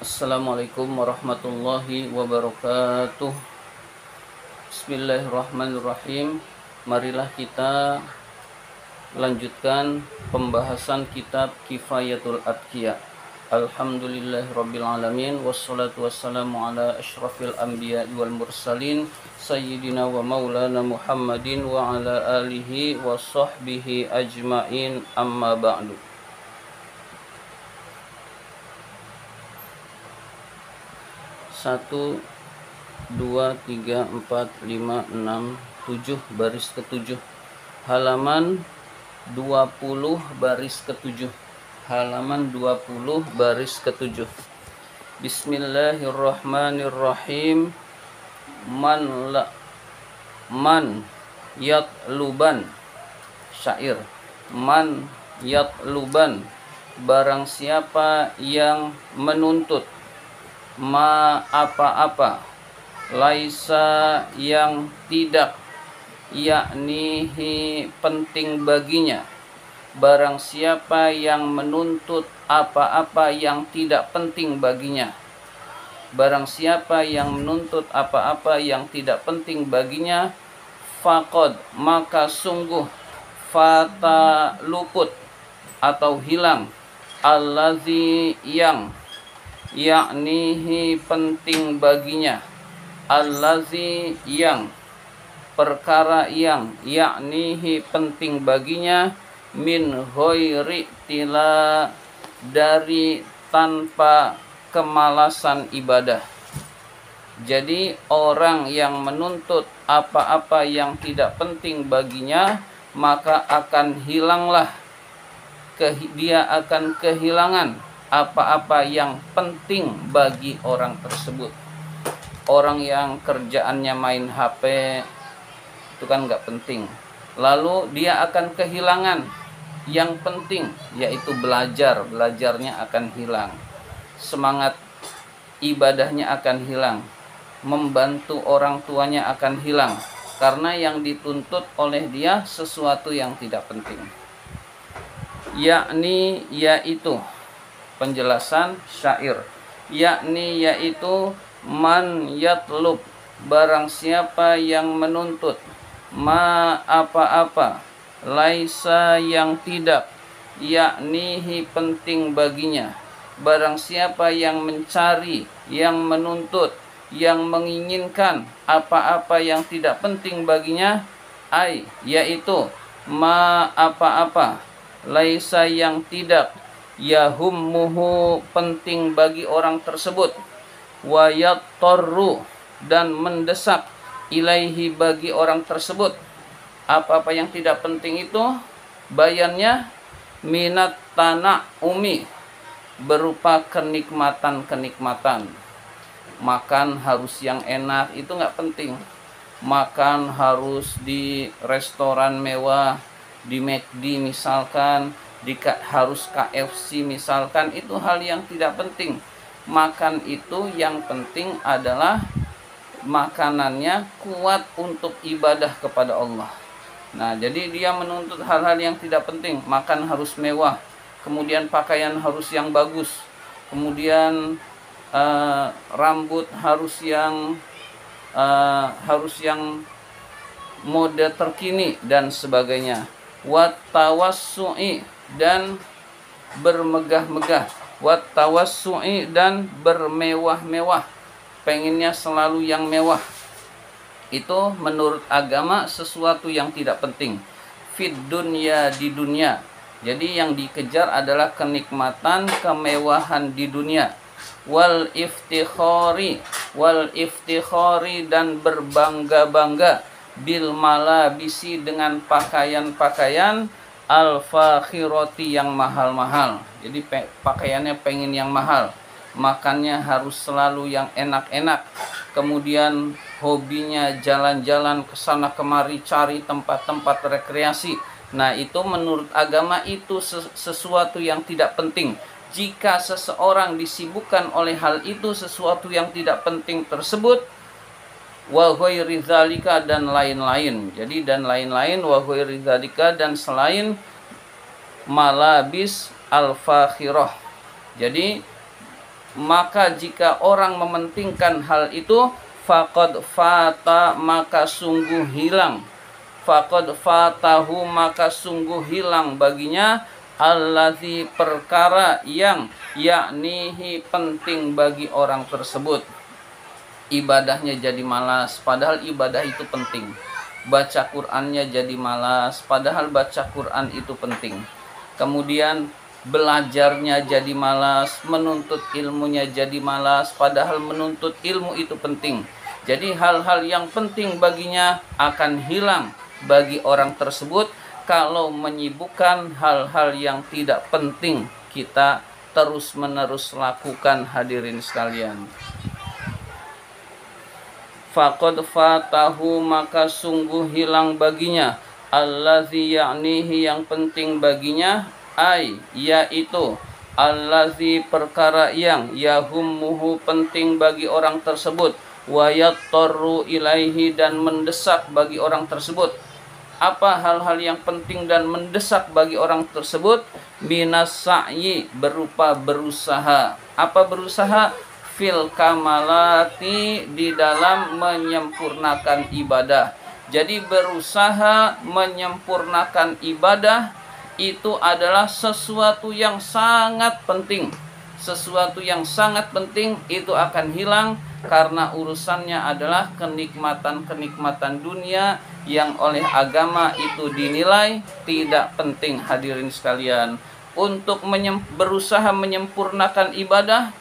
Assalamualaikum warahmatullahi wabarakatuh. Bismillahirrahmanirrahim. Marilah kita lanjutkan pembahasan kitab Kifayatul Atqiya. Alhamdulillahirabbil alamin wassalatu wassalamu ala asyrafil anbiya'i wal mursalin sayyidina wa maulana Muhammadin wa ala alihi wa sahbihi ajmain, amma ba'du. 1, 2, 3, 4, 5, 6, 7 baris ke-7, halaman 20 baris ke-7, halaman 20 baris ke-7. Bismillahirrahmanirrahim. Man yatluban, syair. Man yatluban, barang siapa yang menuntut, ma apa-apa, laisa yang tidak, yaknihi penting baginya, barang siapa yang menuntut apa-apa yang tidak penting baginya, barang siapa yang menuntut apa-apa yang tidak penting baginya, faqad, maka sungguh, fata luput atau hilang, allazi yang, yaknihi penting baginya, allazi yang, perkara yang, yaknihi penting baginya, min ghairi tila, dari tanpa kemalasan ibadah. Jadi orang yang menuntut apa-apa yang tidak penting baginya, maka akan hilanglah, dia akan kehilangan apa-apa yang penting bagi orang tersebut. Orang yang kerjaannya main HP itu kan nggak penting, lalu dia akan kehilangan yang penting, yaitu belajarnya akan hilang, semangat ibadahnya akan hilang, membantu orang tuanya akan hilang, karena yang dituntut oleh dia sesuatu yang tidak penting. Yakni, yaitu, penjelasan syair, yakni yaitu, man yatlub, barang siapa yang menuntut, ma apa-apa, laisa yang tidak, yaknihi penting baginya, barang siapa yang mencari, yang menuntut, yang menginginkan apa-apa yang tidak penting baginya, ai yaitu, ma apa-apa, laisa yang tidak, yahummuhu penting bagi orang tersebut, wa yattarru dan mendesak, ilaihi bagi orang tersebut, apa-apa yang tidak penting itu, bayannya minat tanah umi, berupa kenikmatan-kenikmatan. Makan harus yang enak, itu nggak penting. Makan harus di restoran mewah, di McD misalkan, harus KFC misalkan, itu hal yang tidak penting. Makan itu yang penting adalah makanannya kuat untuk ibadah kepada Allah. Nah, jadi dia menuntut hal-hal yang tidak penting. Makan harus mewah, kemudian pakaian harus yang bagus, kemudian rambut harus yang mode terkini dan sebagainya. Wat tawassu'i, dan bermegah-megah, wat tawassu'i, dan bermewah-mewah, pengennya selalu yang mewah. Itu menurut agama sesuatu yang tidak penting. Fid dunya, di dunia. Jadi yang dikejar adalah kenikmatan, kemewahan di dunia. Wal iftikhari, dan berbangga-bangga, bil malabisi, dengan pakaian-pakaian, al-fakhirati, yang mahal-mahal. Jadi pakaiannya pengen yang mahal, makannya harus selalu yang enak-enak, kemudian hobinya jalan-jalan ke sana kemari, cari tempat-tempat rekreasi. Nah, itu menurut agama itu sesuatu yang tidak penting. Jika seseorang disibukkan oleh hal itu, sesuatu yang tidak penting tersebut, wa ghairi dzalika, dan lain-lain. Jadi dan lain-lain, wa ghairi dzalika, dan selain malabis al-fakhirah. Jadi maka jika orang mementingkan hal itu, faqad fata, maka sungguh hilang. Faqad fatahu, maka sungguh hilang baginya allazi, perkara yang yaknihi, penting bagi orang tersebut. Ibadahnya jadi malas, padahal ibadah itu penting. Baca Qur'annya jadi malas, padahal baca Qur'an itu penting. Kemudian belajarnya jadi malas, menuntut ilmunya jadi malas, padahal menuntut ilmu itu penting. Jadi hal-hal yang penting baginya akan hilang bagi orang tersebut kalau menyibukkan hal-hal yang tidak penting kita terus-menerus lakukan, hadirin sekalian. Faqad fatahu, maka sungguh hilang baginya allazi, yaknihi, yang penting baginya, ai, yaitu allazi, perkara yang yahummuhu, penting bagi orang tersebut, wa yattaru ilaihi, dan mendesak bagi orang tersebut. Apa hal-hal yang penting dan mendesak bagi orang tersebut? Minas sa'yi, berupa berusaha. Apa berusaha? Fil kamalati, di dalam menyempurnakan ibadah. Jadi berusaha menyempurnakan ibadah itu adalah sesuatu yang sangat penting. Sesuatu yang sangat penting itu akan hilang karena urusannya adalah kenikmatan-kenikmatan dunia yang oleh agama itu dinilai tidak penting, hadirin sekalian. Untuk berusaha menyempurnakan ibadah,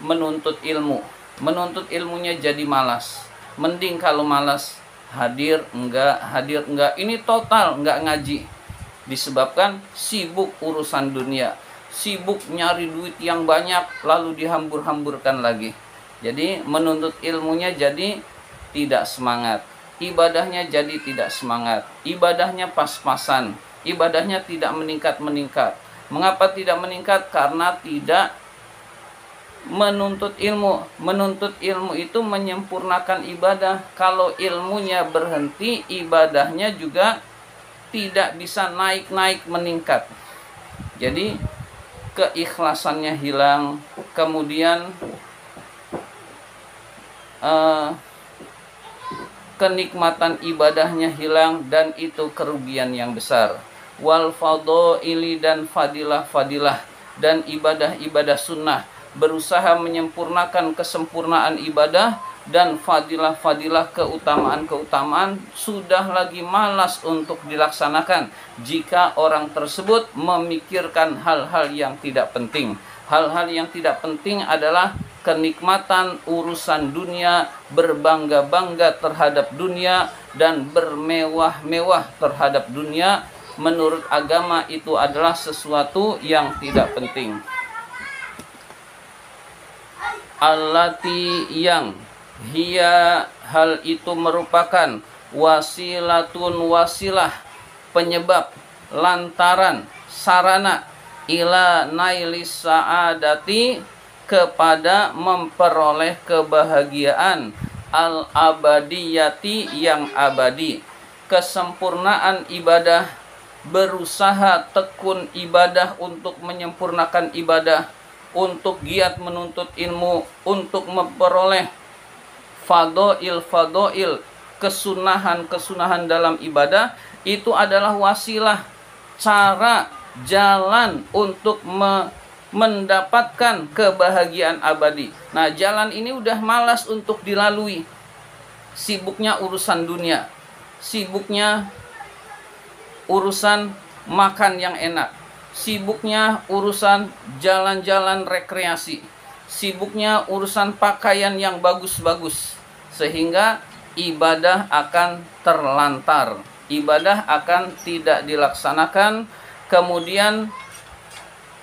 menuntut ilmu. Menuntut ilmunya jadi malas. Mending kalau malas, hadir enggak, ini total enggak ngaji, disebabkan sibuk urusan dunia, sibuk nyari duit yang banyak, lalu dihambur-hamburkan lagi. Jadi menuntut ilmunya jadi tidak semangat, ibadahnya jadi tidak semangat, ibadahnya pas-pasan, ibadahnya tidak meningkat-meningkat. Mengapa tidak meningkat? Karena tidak menuntut ilmu. Menuntut ilmu itu menyempurnakan ibadah. Kalau ilmunya berhenti, ibadahnya juga tidak bisa naik-naik meningkat. Jadi keikhlasannya hilang, kemudian kenikmatan ibadahnya hilang, dan itu kerugian yang besar. Wal fadhaili, dan fadilah-fadilah dan ibadah-ibadah sunnah, berusaha menyempurnakan kesempurnaan ibadah dan fadilah-fadilah, keutamaan-keutamaan, sudah lagi malas untuk dilaksanakan jika orang tersebut memikirkan hal-hal yang tidak penting. Hal-hal yang tidak penting adalah kenikmatan urusan dunia, berbangga-bangga terhadap dunia, dan bermewah-mewah terhadap dunia. Menurut agama itu adalah sesuatu yang tidak penting. Allati, yang hiya, hal itu merupakan wasilatun, wasilah, penyebab, lantaran, sarana, ila nailis sa'adati, kepada memperoleh kebahagiaan, al abadiyati, yang abadi. Kesempurnaan ibadah, berusaha tekun ibadah untuk menyempurnakan ibadah, untuk giat menuntut ilmu, untuk memperoleh fadhail, kesunahan dalam ibadah, itu adalah wasilah, cara, jalan untuk mendapatkan kebahagiaan abadi. Nah, jalan ini udah malas untuk dilalui. Sibuknya urusan dunia, sibuknya urusan makan yang enak, sibuknya urusan jalan-jalan rekreasi, sibuknya urusan pakaian yang bagus-bagus, sehingga ibadah akan terlantar, ibadah akan tidak dilaksanakan, kemudian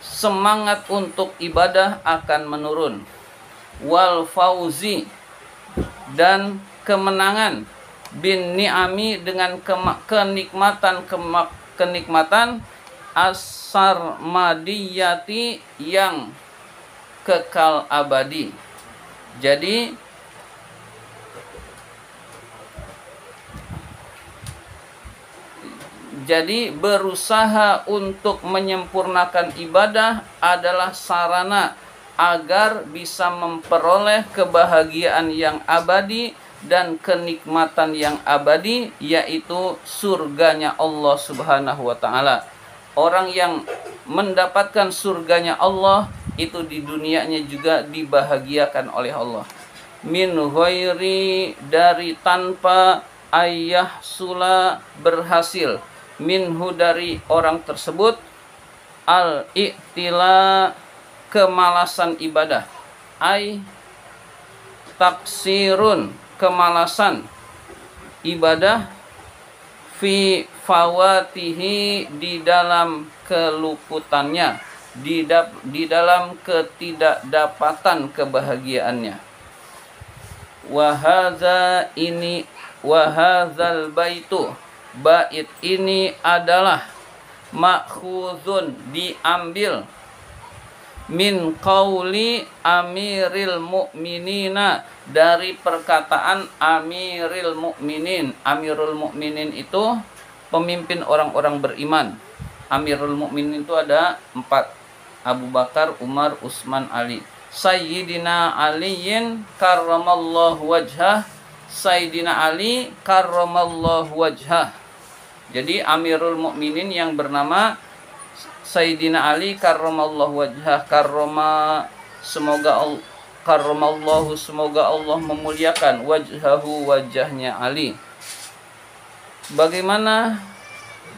semangat untuk ibadah akan menurun. Wal fauzi, dan kemenangan, bin ni'ami, dengan kenikmatan as-sarmadiyati, yang kekal abadi. Jadi berusaha untuk menyempurnakan ibadah adalah sarana agar bisa memperoleh kebahagiaan yang abadi dan kenikmatan yang abadi, yaitu surganya Allah Subhanahu wa taala. Orang yang mendapatkan surganya Allah itu di dunianya juga dibahagiakan oleh Allah. Min ghairi, dari tanpa, ayah sula, berhasil, minhu, dari orang tersebut, al-i'tila, kemalasan ibadah, ay taksirun, kemalasan ibadah, fi fawatihi, di dalam keluputannya, di dalam ketidakdapatan kebahagiaannya. Wahadza, ini, wahadzal baitu, bait ini adalah makhuzun, diambil, min qauli amiril mu'minina, dari perkataan amiril mu'minin. Amirul mu'minin itu pemimpin orang-orang beriman. Amirul mu'minin itu ada 4: Abu Bakar, Umar, Utsman, Ali. Sayyidina Aliyin karramallahu wajhah, Sayyidina Ali karramallahu wajhah. Jadi Amirul Mukminin yang bernama Sayyidina Ali karramallahu wajhah, semoga Allah memuliakan wajhahu, wajahnya Ali. Bagaimana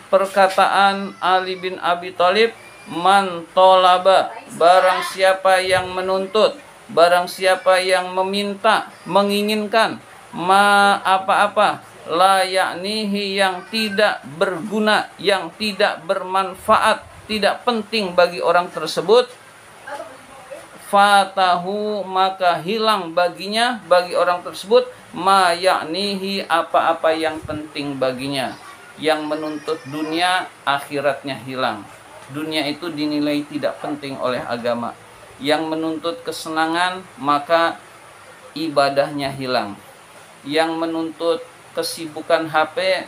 perkataan Ali bin Abi Thalib, man tolaba, barang siapa yang menuntut, barang siapa yang meminta, menginginkan, ma apa-apa, la yaknihi, yang tidak berguna, yang tidak bermanfaat, tidak penting bagi orang tersebut, fatahu, maka hilang baginya, bagi orang tersebut, ma yaknihi, apa-apa yang penting baginya. Yang menuntut dunia, akhiratnya hilang. Dunia itu dinilai tidak penting oleh agama. Yang menuntut kesenangan, maka ibadahnya hilang. Yang menuntut kesibukan HP,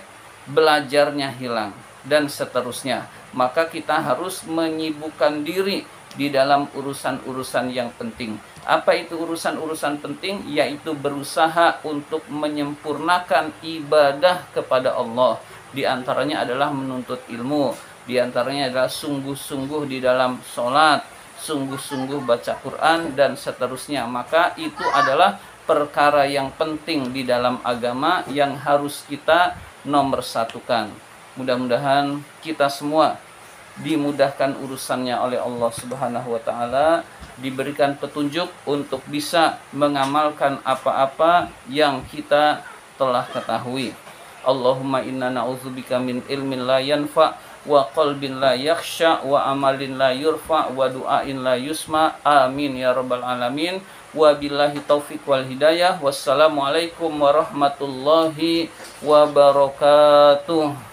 belajarnya hilang, dan seterusnya. Maka kita harus menyibukkan diri di dalam urusan-urusan yang penting. Apa itu urusan-urusan penting? Yaitu berusaha untuk menyempurnakan ibadah kepada Allah. Di antaranya adalah menuntut ilmu. Di antaranya adalah sungguh-sungguh di dalam sholat, sungguh-sungguh baca Quran, dan seterusnya. Maka itu adalah perkara yang penting di dalam agama yang harus kita nomorsatukan. Mudah-mudahan kita semua dimudahkan urusannya oleh Allah Subhanahu wa taala, diberikan petunjuk untuk bisa mengamalkan apa-apa yang kita telah ketahui. Allahumma inna na'udzubika min ilmin la yanfa, wa qalbin la yakhsha, wa amalin la yurfa, wa du'ain la yusma. Amin ya rabbal alamin. Wa billahi taufiq wal hidayah. Wassalamualaikum warahmatullahi wabarakatuh.